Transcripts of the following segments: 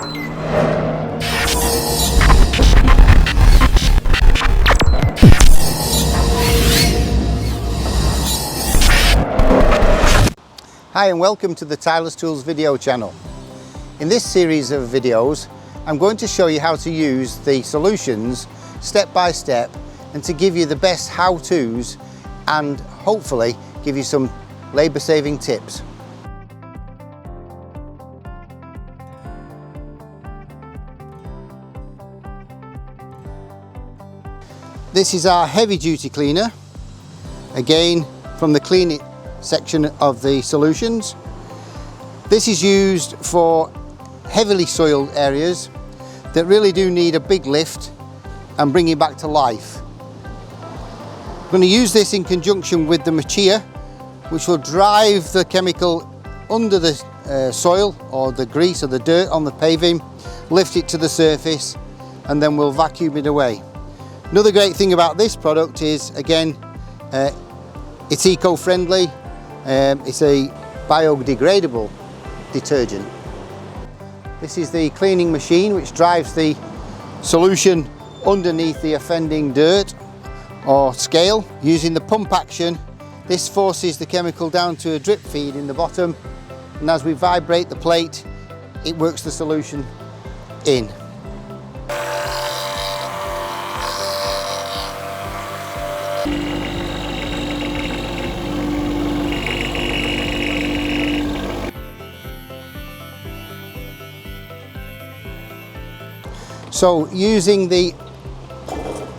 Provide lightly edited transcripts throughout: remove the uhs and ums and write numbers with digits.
Hi and welcome to the TilersTools video channel. In this series of videos I'm going to show you how to use the solutions step by step and to give you the best how-tos and hopefully give you some labour saving tips. This is our heavy duty cleaner, again from the clean it section of the solutions. This is used for heavily soiled areas that really do need a big lift and bring it back to life. I'm going to use this in conjunction with the machia, which will drive the chemical under the soil or the grease or the dirt on the paving, lift it to the surface, and then we'll vacuum it away. Another great thing about this product is, again, it's eco-friendly. It's a biodegradable detergent. This is the cleaning machine which drives the solution underneath the offending dirt or scale. Using the pump action, this forces the chemical down to a drip feed in the bottom, and as we vibrate the plate, it works the solution in. So using the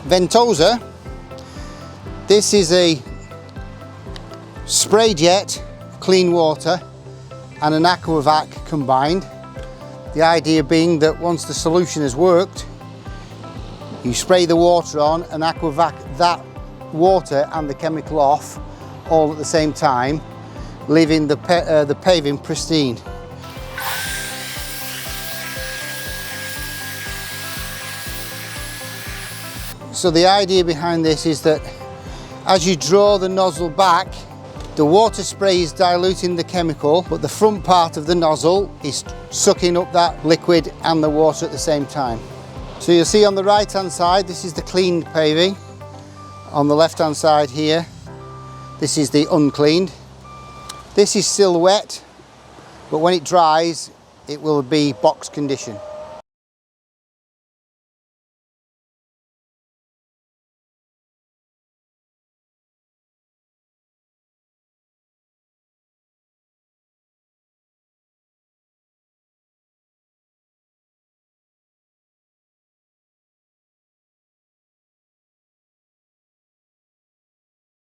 ventosa, this is a spray jet, clean water, and an aquavac combined. The idea being that once the solution has worked, you spray the water on and aquavac that water and the chemical off all at the same time, leaving the paving pristine. So the idea behind this is that as you draw the nozzle back, the water spray is diluting the chemical, but the front part of the nozzle is sucking up that liquid and the water at the same time. So you'll see on the right hand side, this is the cleaned paving. On the left hand side here, this is the uncleaned. This is still wet, but when it dries, it will be box condition.